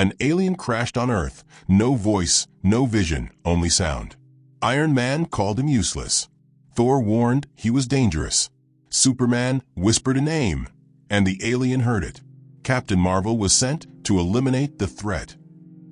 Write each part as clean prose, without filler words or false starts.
An alien crashed on Earth. No voice, no vision, only sound. Iron Man called him useless. Thor warned he was dangerous. Superman whispered a name, and the alien heard it. Captain Marvel was sent to eliminate the threat.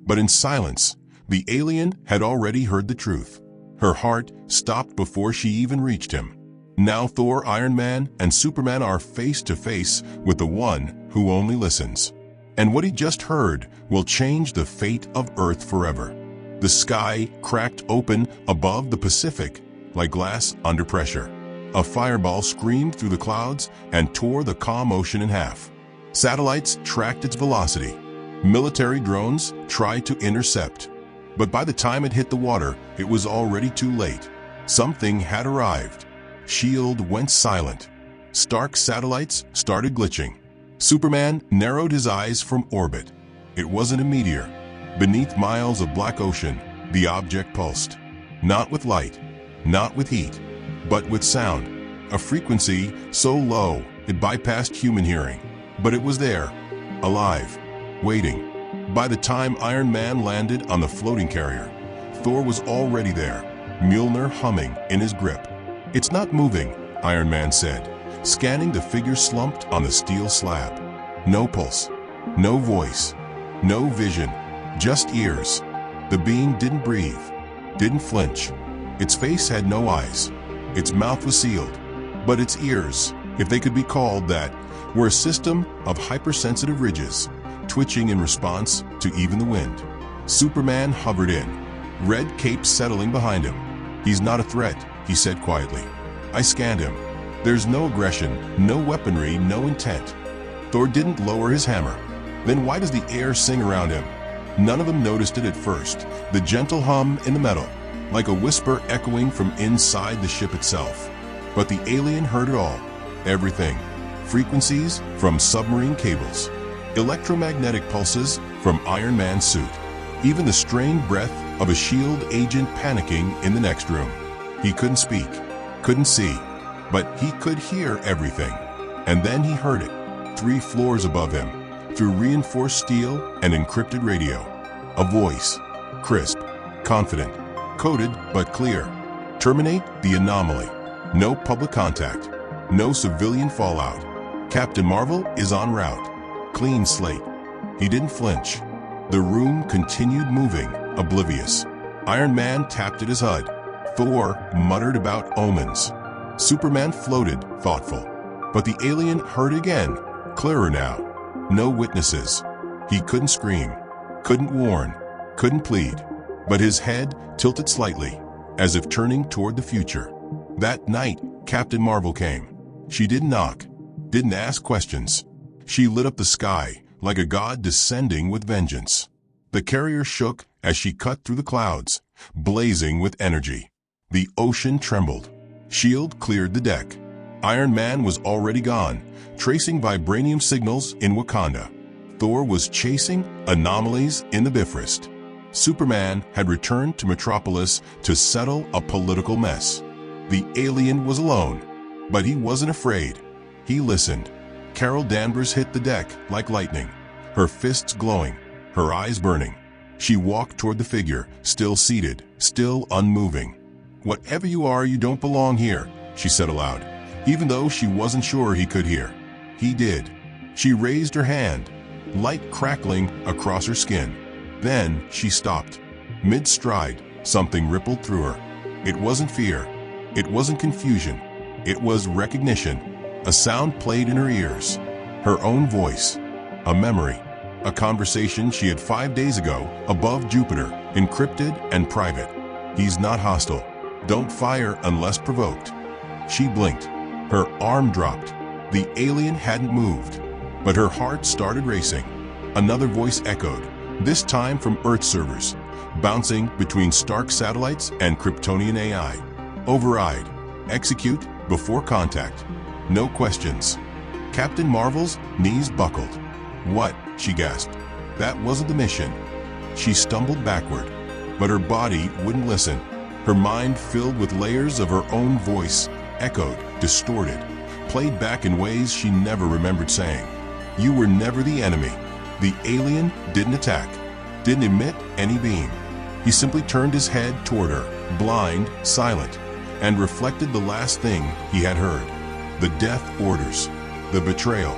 But in silence, the alien had already heard the truth. Her heart stopped before she even reached him. Now Thor, Iron Man, and Superman are face to face with the one who only listens. And what he just heard will change the fate of Earth forever. The sky cracked open above the Pacific like glass under pressure. A fireball screamed through the clouds and tore the calm ocean in half. Satellites tracked its velocity. Military drones tried to intercept. But by the time it hit the water, it was already too late. Something had arrived. S.H.I.E.L.D. went silent. Stark satellites started glitching. Superman narrowed his eyes from orbit. It wasn't a meteor. Beneath miles of black ocean, the object pulsed. Not with light, not with heat, but with sound. A frequency so low it bypassed human hearing. But it was there, alive, waiting. By the time Iron Man landed on the floating carrier, Thor was already there, Mjolnir humming in his grip. "It's not moving," Iron Man said, scanning the figure slumped on the steel slab. No pulse, no voice, no vision, just ears. The being didn't breathe, didn't flinch. Its face had no eyes. Its mouth was sealed. But its ears, if they could be called that, were a system of hypersensitive ridges, twitching in response to even the wind. Superman hovered in, red cape settling behind him. "He's not a threat," he said quietly. "I scanned him. There's no aggression, no weaponry, no intent." Thor didn't lower his hammer. "Then why does the air sing around him?" None of them noticed it at first, the gentle hum in the metal, like a whisper echoing from inside the ship itself. But the alien heard it all, everything. Frequencies from submarine cables, electromagnetic pulses from Iron Man's suit, even the strained breath of a S.H.I.E.L.D. agent panicking in the next room. He couldn't speak, couldn't see, but he could hear everything. And then he heard it, 3 floors above him, through reinforced steel and encrypted radio. A voice, crisp, confident, coded but clear. "Terminate the anomaly. No public contact. No civilian fallout. Captain Marvel is en route. Clean slate." He didn't flinch. The room continued moving, oblivious. Iron Man tapped at his HUD. Thor muttered about omens. Superman floated, thoughtful. But the alien heard again, clearer now. No witnesses. He couldn't scream, couldn't warn, couldn't plead. But his head tilted slightly, as if turning toward the future. That night, Captain Marvel came. She didn't knock, didn't ask questions. She lit up the sky like a god descending with vengeance. The carrier shook as she cut through the clouds, blazing with energy. The ocean trembled. S.H.I.E.L.D. cleared the deck. Iron Man was already gone, tracing vibranium signals in Wakanda. Thor was chasing anomalies in the Bifrost. Superman had returned to Metropolis to settle a political mess. The alien was alone, but he wasn't afraid. He listened. Carol Danvers hit the deck like lightning, her fists glowing, her eyes burning. She walked toward the figure, still seated, still unmoving. "Whatever you are, you don't belong here," she said aloud, even though she wasn't sure he could hear. He did. She raised her hand, light crackling across her skin. Then she stopped. Mid-stride, something rippled through her. It wasn't fear. It wasn't confusion. It was recognition. A sound played in her ears. Her own voice. A memory. A conversation she had 5 days ago above Jupiter, encrypted and private. "He's not hostile. Don't fire unless provoked." She blinked. Her arm dropped. The alien hadn't moved, but her heart started racing. Another voice echoed, this time from Earth servers, bouncing between Stark satellites and Kryptonian AI. "Override. Execute before contact. No questions." Captain Marvel's knees buckled. "What?" she gasped. "That wasn't the mission." She stumbled backward, but her body wouldn't listen. Her mind, filled with layers of her own voice, echoed, distorted, played back in ways she never remembered saying. "You were never the enemy. The alien didn't attack. didn't emit any beam. He simply turned his head toward her, blind, silent, and reflected the last thing he had heard. The death orders, the betrayal,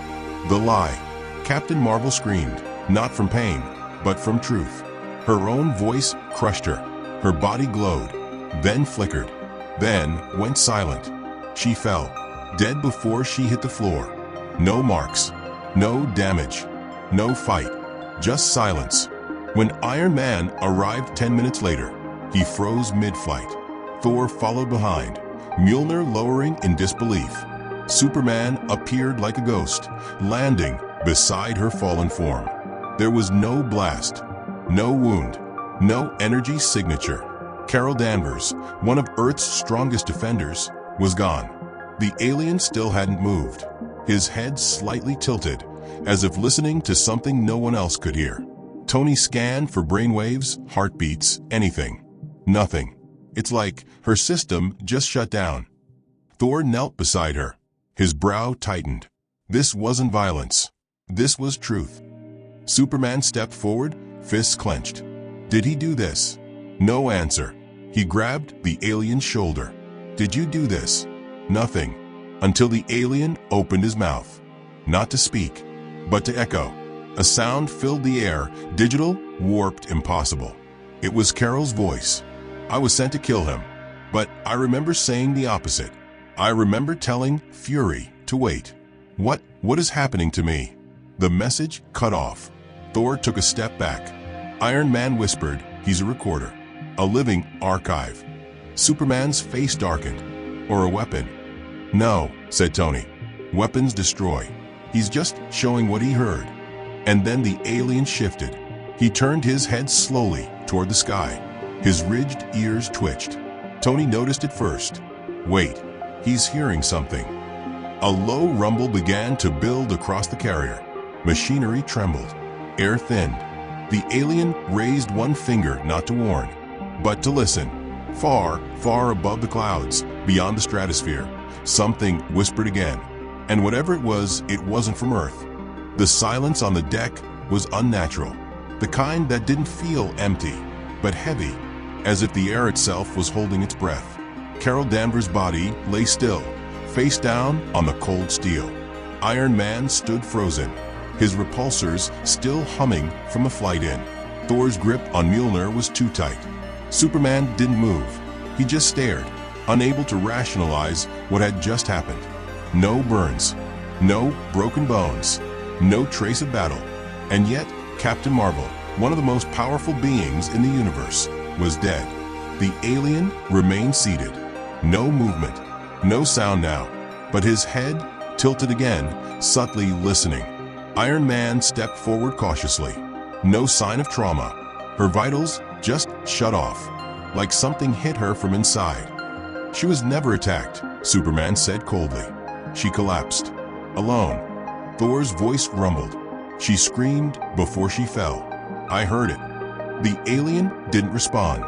the lie. Captain Marvel screamed, not from pain, but from truth. Her own voice crushed her. Her body glowed, then flickered, then went silent. She fell, dead before she hit the floor. No marks, no damage, no fight, just silence. When Iron Man arrived 10 minutes later, he froze mid-flight. Thor followed behind, Mjolnir lowering in disbelief. Superman appeared like a ghost, landing beside her fallen form. There was no blast, no wound, no energy signature. Carol Danvers, one of Earth's strongest defenders, was gone. The alien still hadn't moved, his head slightly tilted, as if listening to something no one else could hear. Tony scanned for brainwaves, heartbeats, anything. Nothing. It's like her system just shut down. Thor knelt beside her. His brow tightened. This wasn't violence. This was truth. Superman stepped forward, fists clenched. Did he do this? No answer. He grabbed the alien's shoulder. Did you do this? Nothing. Until the alien opened his mouth. Not to speak, but to echo. A sound filled the air, digital, warped, impossible. It was Carol's voice. I was sent to kill him, but I remember saying the opposite. I remember telling Fury to wait. What is happening to me? The message cut off. Thor took a step back. Iron Man whispered, he's a recorder, a living archive. Superman's face darkened. Or a weapon. No, said Tony. Weapons destroy. He's just showing what he heard. And then the alien shifted. He turned his head slowly toward the sky. His ridged ears twitched. Tony noticed it first. Wait, he's hearing something. A low rumble began to build across the carrier. Machinery trembled. Air thinned. The alien raised one finger not to warn, but to listen. Far, far above the clouds, beyond the stratosphere, something whispered again. And whatever it wasn't from Earth. The silence on the deck was unnatural. The kind that didn't feel empty, but heavy, as if the air itself was holding its breath. Carol Danvers' body lay still, face down on the cold steel. Iron Man stood frozen, his repulsors still humming from a flight in. Thor's grip on Mjolnir was too tight. Superman didn't move. He just stared, unable to rationalize what had just happened. No burns, no broken bones, no trace of battle. And yet, Captain Marvel, one of the most powerful beings in the universe, was dead. The alien remained seated. No movement, no sound now, but his head tilted again, subtly listening. Iron Man stepped forward cautiously. No sign of trauma. Her vitals just shut off, like something hit her from inside. She was never attacked, Superman said coldly. She collapsed. Alone. Thor's voice rumbled. She screamed before she fell. I heard it. The alien didn't respond.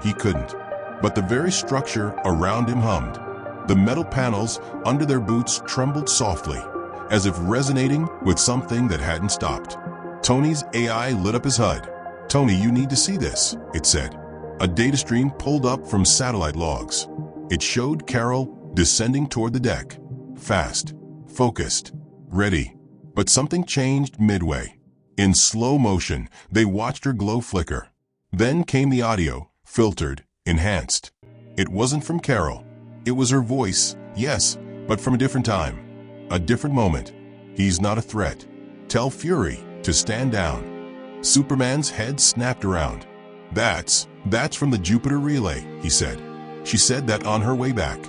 He couldn't. But the very structure around him hummed. The metal panels under their boots trembled softly, as if resonating with something that hadn't stopped. Tony's AI lit up his HUD. Tony, you need to see this, it said. A data stream pulled up from satellite logs. It showed Carol descending toward the deck. Fast, focused, ready. But something changed midway. In slow motion, they watched her glow flicker. Then came the audio, filtered, enhanced. It wasn't from Carol. It was her voice, yes, but from a different time. A different moment. He's not a threat. Tell Fury to stand down. Superman's head snapped around. That's from the Jupiter relay, he said. She said that on her way back.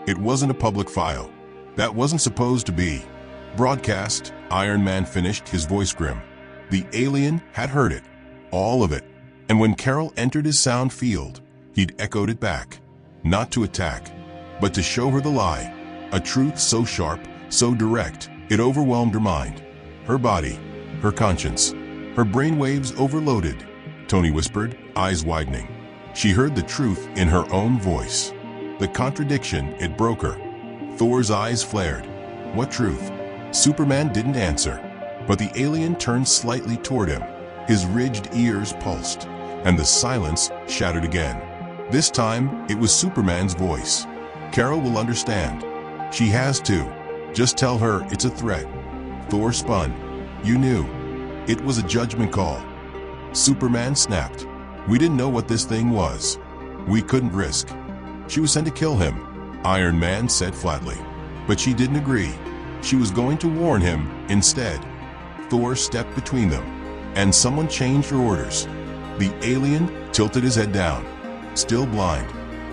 It wasn't a public file. That wasn't supposed to be. Broadcast, Iron Man finished, his voice grim. The alien had heard it. All of it. And when Carol entered his sound field, he'd echoed it back. Not to attack, but to show her the lie. A truth so sharp, so direct, it overwhelmed her mind. Her body, her conscience, her brainwaves overloaded. Tony whispered, eyes widening. She heard the truth in her own voice. The contradiction, it broke her. Thor's eyes flared. What truth? Superman didn't answer, but the alien turned slightly toward him. His ridged ears pulsed, and the silence shattered again. This time, it was Superman's voice. "Carol will understand. She has to. Just tell her it's a threat." Thor spun. "You knew." It was a judgment call. Superman snapped. "We didn't know what this thing was. We couldn't risk." "She was sent to kill him," Iron Man said flatly. But she didn't agree. She was going to warn him instead. Thor stepped between them, and someone changed her orders. The alien tilted his head down, still blind,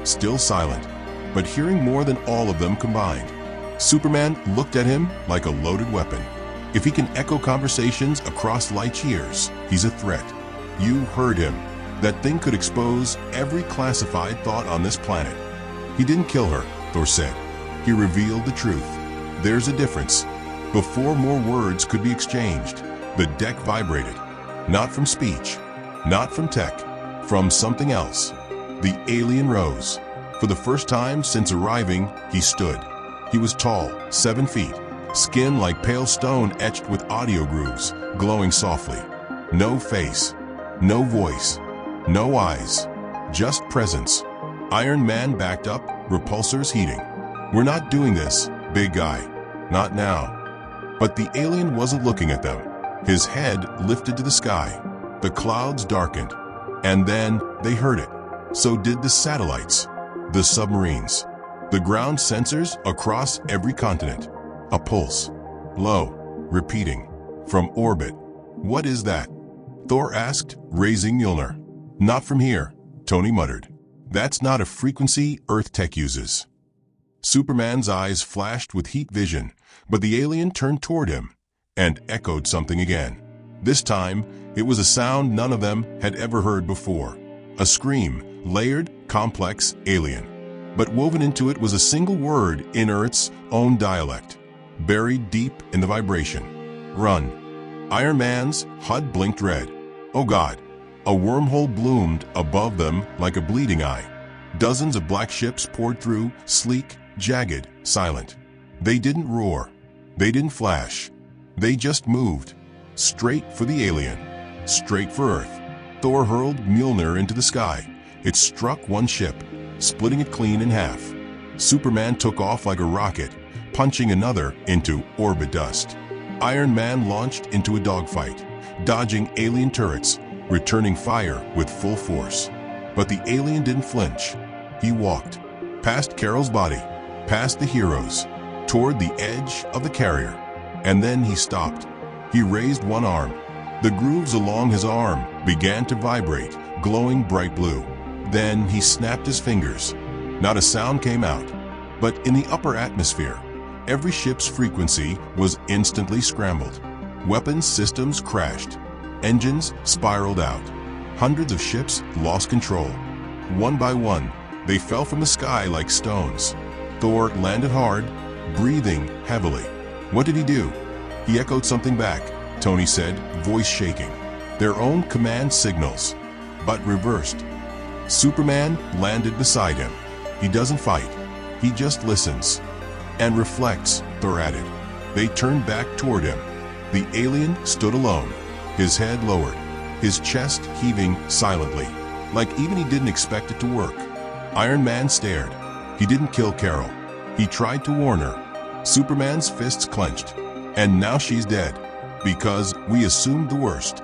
still silent, but hearing more than all of them combined. Superman looked at him like a loaded weapon. If he can echo conversations across light years, he's a threat. You heard him. That thing could expose every classified thought on this planet. "He didn't kill her," Thor said. "He revealed the truth. There's a difference." Before more words could be exchanged, the deck vibrated. Not from speech, not from tech, from something else. The alien rose. For the first time since arriving, he stood. He was tall, 7 feet, skin like pale stone etched with audio grooves, glowing softly. No face, no voice, no eyes, just presence. Iron Man backed up, repulsors heating. "We're not doing this, big guy. Not now." But the alien wasn't looking at them. His head lifted to the sky. The clouds darkened. And then they heard it. So did the satellites, the submarines, the ground sensors across every continent. A pulse. Low. Repeating. From orbit. "What is that?" Thor asked, raising Mjolnir. "Not from here," Tony muttered. "That's not a frequency Earth tech uses." Superman's eyes flashed with heat vision, but the alien turned toward him and echoed something again. This time, it was a sound none of them had ever heard before. A scream, layered, complex, alien. But woven into it was a single word in Earth's own dialect, buried deep in the vibration. "Run." Iron Man's HUD blinked red. Oh God. A wormhole bloomed above them like a bleeding eye. Dozens of black ships poured through, sleek, jagged, silent. They didn't roar. They didn't flash. They just moved. Straight for the alien. Straight for Earth. Thor hurled Mjolnir into the sky. It struck one ship, splitting it clean in half. Superman took off like a rocket, punching another into orbit dust. Iron Man launched into a dogfight, dodging alien turrets, returning fire with full force. But the alien didn't flinch. He walked, past Carol's body, past the heroes, toward the edge of the carrier. And then he stopped. He raised one arm. The grooves along his arm began to vibrate, glowing bright blue. Then he snapped his fingers. Not a sound came out. But in the upper atmosphere, every ship's frequency was instantly scrambled. Weapons systems crashed. Engines spiraled out. Hundreds of ships lost control. One by one, they fell from the sky like stones. Thor landed hard, breathing heavily. What did he do? He echoed something back, Tony said, voice shaking. Their own command signals, but reversed. Superman landed beside him. He doesn't fight. He just listens. And reflects, Thor added. They turned back toward him. The alien stood alone, his head lowered, his chest heaving silently, like even he didn't expect it to work. Iron Man stared. He didn't kill Carol. He tried to warn her. Superman's fists clenched. And now she's dead, because we assumed the worst.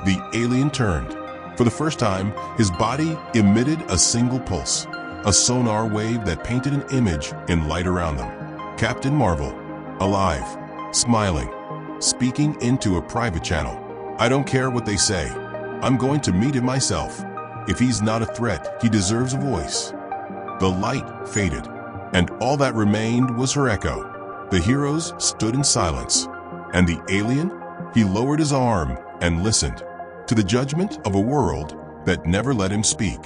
The alien turned. For the first time, his body emitted a single pulse, a sonar wave that painted an image in light around them. Captain Marvel, alive, smiling, speaking into a private channel. "I don't care what they say. I'm going to meet him myself. If he's not a threat, he deserves a voice." The light faded, and all that remained was her echo. The heroes stood in silence, and the alien, he lowered his arm and listened to the judgment of a world that never let him speak.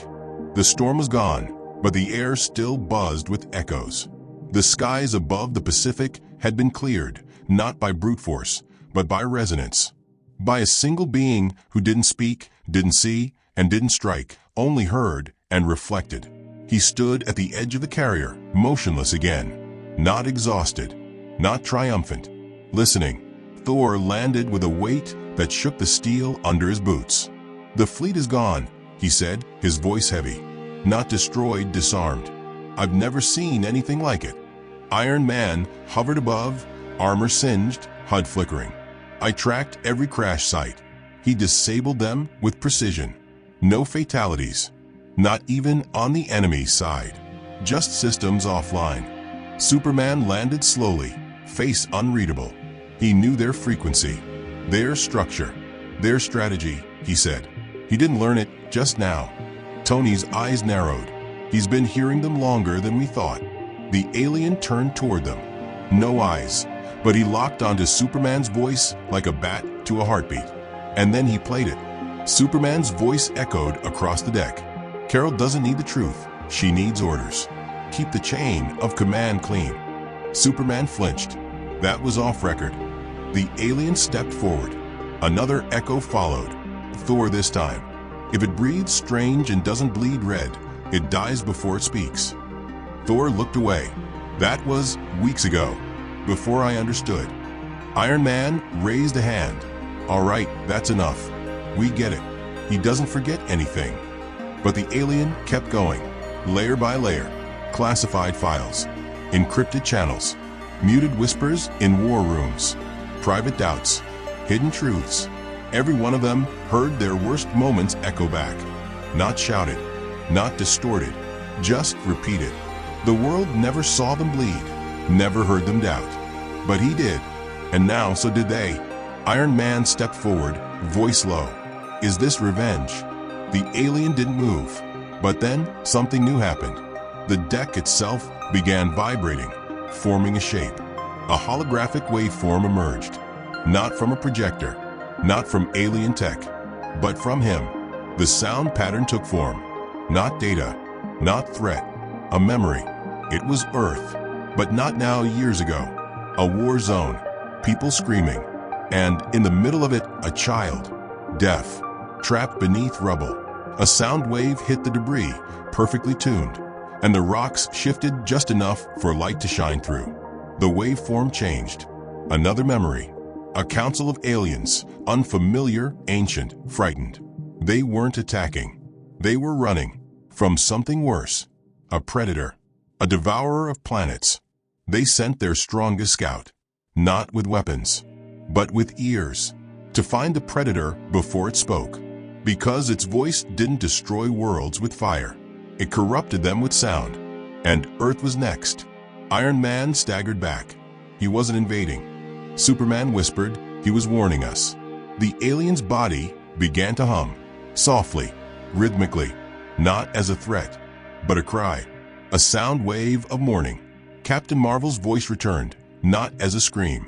The storm was gone, but the air still buzzed with echoes. The skies above the Pacific had been cleared, not by brute force, but by resonance. By a single being who didn't speak, didn't see, and didn't strike, only heard and reflected. He stood at the edge of the carrier, motionless again, not exhausted, not triumphant, listening. Thor landed with a weight that shook the steel under his boots. "The fleet is gone," he said, his voice heavy. "Not destroyed, disarmed. I've never seen anything like it." Iron Man hovered above, armor singed, HUD flickering. "I tracked every crash site." He disabled them with precision. No fatalities. Not even on the enemy's side. Just systems offline. Superman landed slowly, face unreadable. He knew their frequency, their structure, their strategy, he said. He didn't learn it just now. Tony's eyes narrowed. He's been hearing them longer than we thought. The alien turned toward them. No eyes, but he locked onto Superman's voice like a bat to a heartbeat. And then he played it. Superman's voice echoed across the deck. "Carol doesn't need the truth. She needs orders. Keep the chain of command clean." Superman flinched. That was off record. The alien stepped forward. Another echo followed. Thor this time. "If it breathes strange and doesn't bleed red, it dies before it speaks." Thor looked away. "That was weeks ago, before I understood." Iron Man raised a hand. "All right, that's enough. We get it. He doesn't forget anything." But the alien kept going, layer by layer. Classified files, encrypted channels, muted whispers in war rooms, private doubts, hidden truths. Every one of them heard their worst moments echo back. Not shouted, not distorted, just repeated. The world never saw them bleed, never heard them doubt. But he did, and now so did they. Iron Man stepped forward, voice low. "Is this revenge?" The alien didn't move. But then something new happened. The deck itself began vibrating, forming a shape. A holographic waveform emerged. Not from a projector, not from alien tech, but from him. The sound pattern took form. Not data, not threat, a memory. It was Earth, but not now, years ago. A war zone, people screaming, and in the middle of it, a child, deaf, trapped beneath rubble. A sound wave hit the debris, perfectly tuned, and the rocks shifted just enough for light to shine through. The waveform changed. Another memory. A council of aliens, unfamiliar, ancient, frightened. They weren't attacking. They were running from something worse. A predator. A devourer of planets. They sent their strongest scout. Not with weapons, but with ears. To find the predator before it spoke. Because its voice didn't destroy worlds with fire. It corrupted them with sound. And Earth was next. Iron Man staggered back. He wasn't invading. Superman whispered he was warning us. The alien's body began to hum. Softly, rhythmically. Not as a threat, but a cry. A sound wave of mourning. Captain Marvel's voice returned. Not as a scream,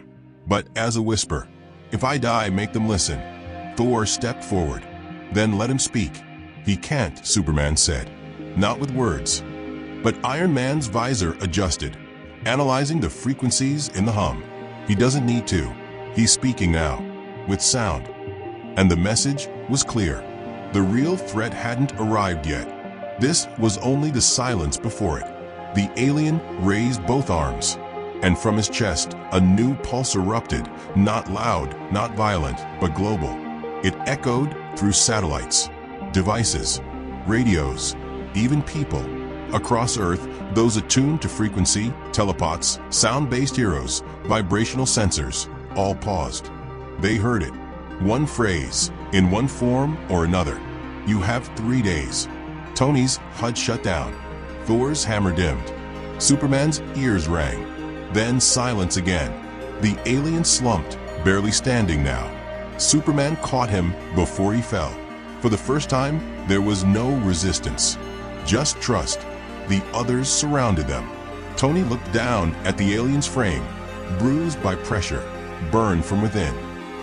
but as a whisper. "If I die, make them listen." Thor stepped forward. "Then let him speak." "He can't," Superman said. "Not with words." But Iron Man's visor adjusted, analyzing the frequencies in the hum. "He doesn't need to. He's speaking now, with sound." And the message was clear. The real threat hadn't arrived yet. This was only the silence before it. The alien raised both arms, and from his chest a new pulse erupted, not loud, not violent, but global. It echoed through satellites, devices, radios, even people. Across Earth, those attuned to frequency, telepaths, sound-based heroes, vibrational sensors, all paused. They heard it. One phrase, in one form or another. "You have 3 days." Tony's HUD shut down. Thor's hammer dimmed. Superman's ears rang. Then silence again. The alien slumped, barely standing now. Superman caught him before he fell. For the first time, there was no resistance. Just trust. The others surrounded them. Tony looked down at the alien's frame, bruised by pressure, burned from within.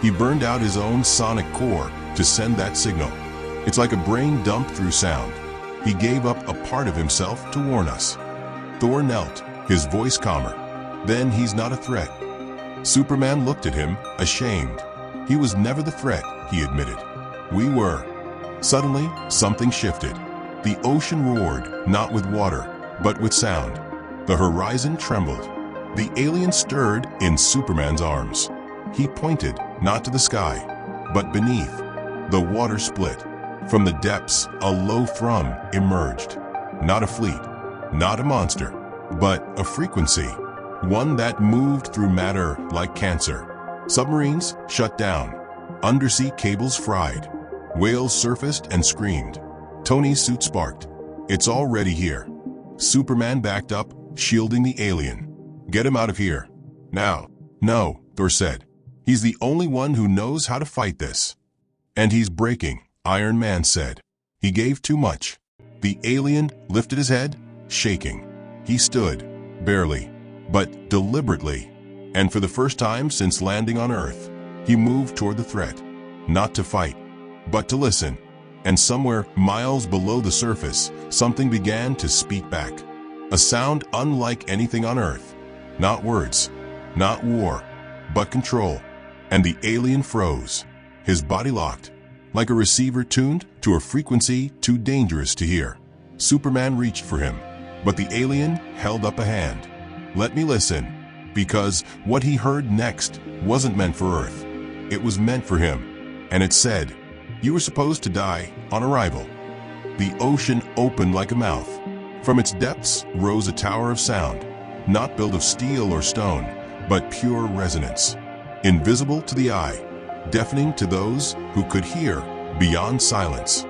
He burned out his own sonic core to send that signal. It's like a brain dump through sound. He gave up a part of himself to warn us. Thor knelt, his voice calmer. "Then he's not a threat." Superman looked at him, ashamed. He was never the threat, he admitted. We were. Suddenly, something shifted. The ocean roared, not with water, but with sound. The horizon trembled. The alien stirred in Superman's arms. He pointed, not to the sky, but beneath. The water split. From the depths, a low thrum emerged. Not a fleet, not a monster, but a frequency. One that moved through matter like cancer. Submarines shut down. Undersea cables fried. Whales surfaced and screamed. Tony's suit sparked. It's already here. Superman backed up, shielding the alien. Get him out of here. Now. No, Thor said. He's the only one who knows how to fight this. And he's breaking, Iron Man said. He gave too much. The alien lifted his head, shaking. He stood, barely, but deliberately. And for the first time since landing on Earth, he moved toward the threat. Not to fight, but to listen. And somewhere miles below the surface, something began to speak back. A sound unlike anything on Earth. Not words, not war, but control. And the alien froze, his body locked, like a receiver tuned to a frequency too dangerous to hear. Superman reached for him, but the alien held up a hand. Let me listen, because what he heard next wasn't meant for Earth. It was meant for him, and it said, "You were supposed to die on arrival." The ocean opened like a mouth. From its depths rose a tower of sound, not built of steel or stone, but pure resonance. Invisible to the eye, deafening to those who could hear beyond silence.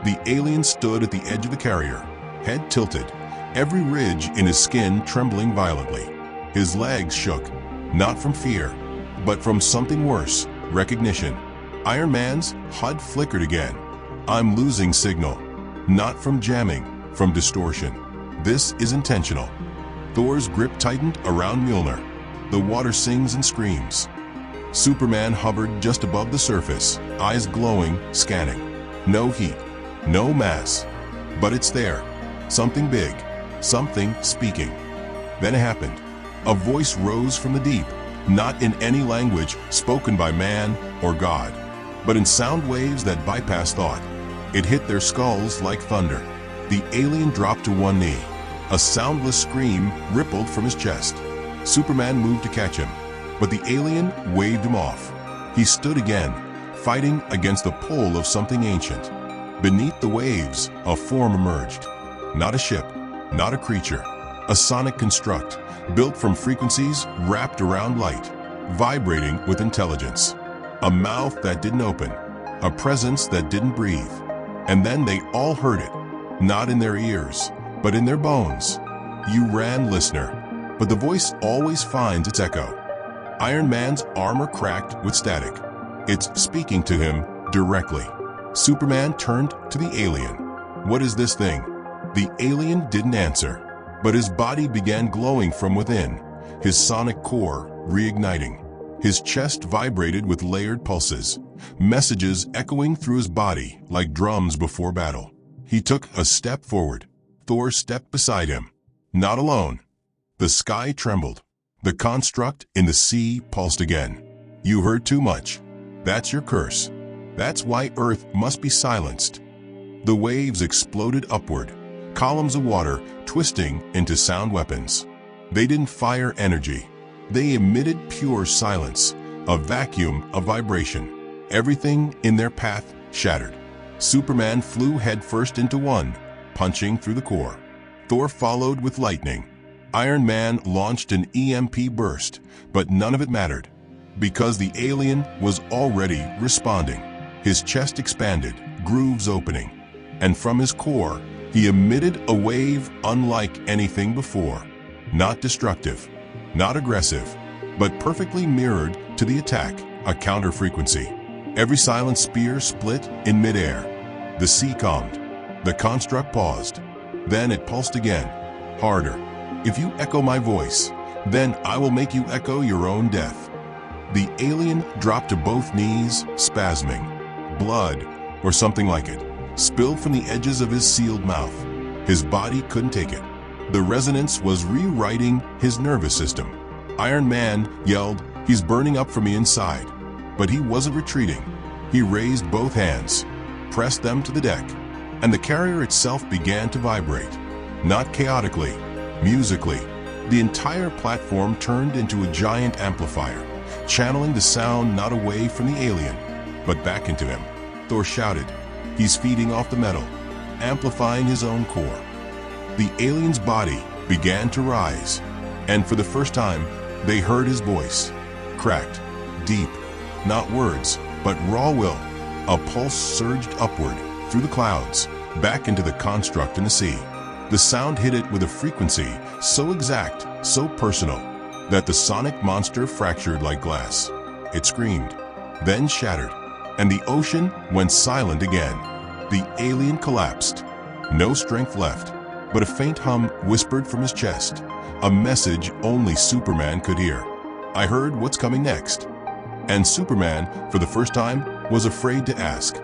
The alien stood at the edge of the carrier, head tilted, every ridge in his skin trembling violently. His legs shook, not from fear, but from something worse, recognition. Iron Man's HUD flickered again. I'm losing signal. Not from jamming, from distortion. This is intentional. Thor's grip tightened around Mjolnir. The water sings and screams. Superman hovered just above the surface, eyes glowing, scanning. No heat, no mass. But it's there. Something big, something speaking. Then it happened. A voice rose from the deep, not in any language spoken by man or God, but in sound waves that bypass thought. It hit their skulls like thunder. The alien dropped to one knee. A soundless scream rippled from his chest. Superman moved to catch him, but the alien waved him off. He stood again, fighting against the pull of something ancient. Beneath the waves, a form emerged. Not a ship, not a creature. A sonic construct, built from frequencies wrapped around light, vibrating with intelligence. A mouth that didn't open, a presence that didn't breathe. And then they all heard it, not in their ears, but in their bones. You ran, listener, but the voice always finds its echo. Iron Man's armor cracked with static. It's speaking to him directly. Superman turned to the alien. What is this thing? The alien didn't answer, but his body began glowing from within, his sonic core reigniting. His chest vibrated with layered pulses, messages echoing through his body like drums before battle. He took a step forward. Thor stepped beside him. Not alone. The sky trembled. The construct in the sea pulsed again. You heard too much. That's your curse. That's why Earth must be silenced. The waves exploded upward, columns of water twisting into sound weapons. They didn't fire energy. They emitted pure silence, a vacuum of vibration. Everything in their path shattered. Superman flew headfirst into one, punching through the core. Thor followed with lightning. Iron Man launched an EMP burst, but none of it mattered, because the alien was already responding. His chest expanded, grooves opening, and from his core, he emitted a wave unlike anything before. Not destructive, not aggressive, but perfectly mirrored to the attack, a counter frequency. Every silent spear split in midair. The sea calmed. The construct paused. Then it pulsed again, harder. If you echo my voice, then I will make you echo your own death. The alien dropped to both knees, spasming. Blood, or something like it, spilled from the edges of his sealed mouth. His body couldn't take it. The resonance was rewriting his nervous system. Iron Man yelled, "He's burning up from the inside." But he wasn't retreating. He raised both hands, pressed them to the deck, and the carrier itself began to vibrate. Not chaotically, musically. The entire platform turned into a giant amplifier, channeling the sound not away from the alien, but back into him. Thor shouted. He's feeding off the metal, amplifying his own core. The alien's body began to rise, and for the first time, they heard his voice. Cracked, deep, not words, but raw will. A pulse surged upward, through the clouds, back into the construct in the sea. The sound hit it with a frequency so exact, so personal, that the sonic monster fractured like glass. It screamed, then shattered, and the ocean went silent again. The alien collapsed. No strength left, but a faint hum whispered from his chest, a message only Superman could hear. I heard what's coming next. And Superman, for the first time, was afraid to ask.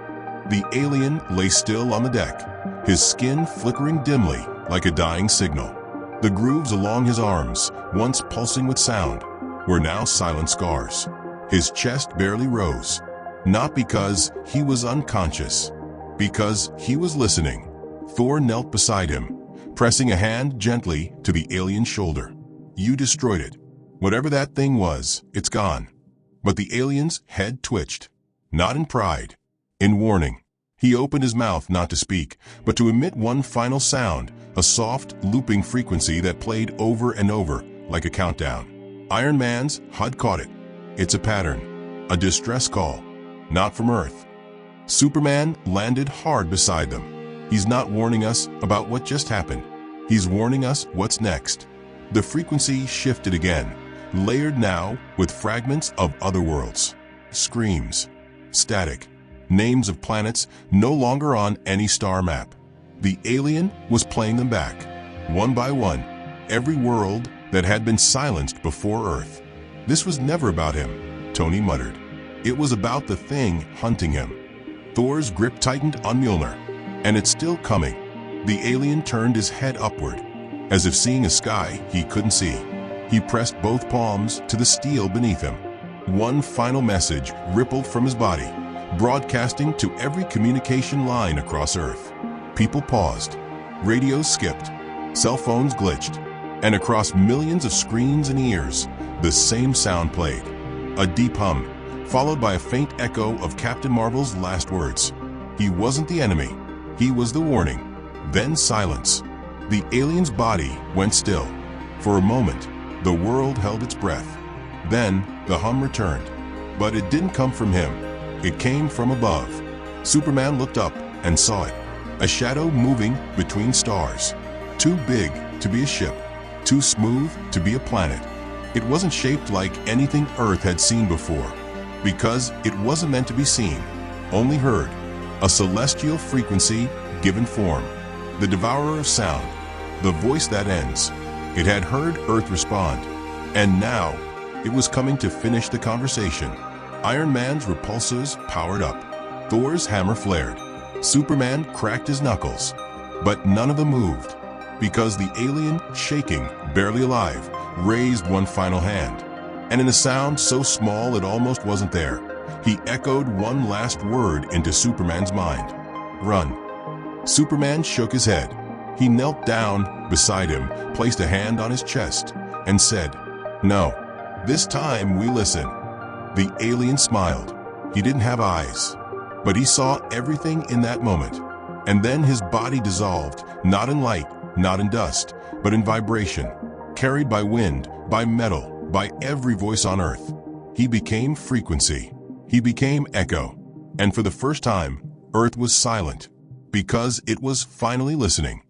The alien lay still on the deck, his skin flickering dimly like a dying signal. The grooves along his arms, once pulsing with sound, were now silent scars. His chest barely rose, not because he was unconscious, because he was listening. Thor knelt beside him, pressing a hand gently to the alien's shoulder. You destroyed it. Whatever that thing was, it's gone. But the alien's head twitched, not in pride, in warning. He opened his mouth not to speak, but to emit one final sound, a soft, looping frequency that played over and over like a countdown. Iron Man's HUD caught it. It's a pattern, a distress call, not from Earth. Superman landed hard beside them. He's not warning us about what just happened. He's warning us what's next. The frequency shifted again, layered now with fragments of other worlds. Screams, static, names of planets no longer on any star map. The alien was playing them back, one by one, every world that had been silenced before Earth. This was never about him, Tony muttered. It was about the thing hunting him. Thor's grip tightened on Mjolnir, and it's still coming. The alien turned his head upward, as if seeing a sky he couldn't see. He pressed both palms to the steel beneath him. One final message rippled from his body, broadcasting to every communication line across Earth. People paused, radios skipped, cell phones glitched, and across millions of screens and ears, the same sound played. A deep hum, followed by a faint echo of Captain Marvel's last words. He wasn't the enemy, he was the warning. Then silence. The alien's body went still. For a moment, the world held its breath. Then the hum returned. But it didn't come from him. It came from above. Superman looked up and saw it. A shadow moving between stars. Too big to be a ship. Too smooth to be a planet. It wasn't shaped like anything Earth had seen before, because it wasn't meant to be seen, only heard. A celestial frequency given form. The devourer of sound. The voice that ends. It had heard Earth respond, and now it was coming to finish the conversation. Iron Man's repulsors powered up. Thor's hammer flared. Superman cracked his knuckles, but none of them moved, because the alien, shaking, barely alive, raised one final hand. And in a sound so small it almost wasn't there, he echoed one last word into Superman's mind. Run. Superman shook his head. He knelt down beside him, placed a hand on his chest, and said, No, this time we listen. The alien smiled. He didn't have eyes, but he saw everything in that moment. And then his body dissolved, not in light, not in dust, but in vibration, carried by wind, by metal, by every voice on Earth. He became frequency. He became echo. And for the first time, Earth was silent, because it was finally listening.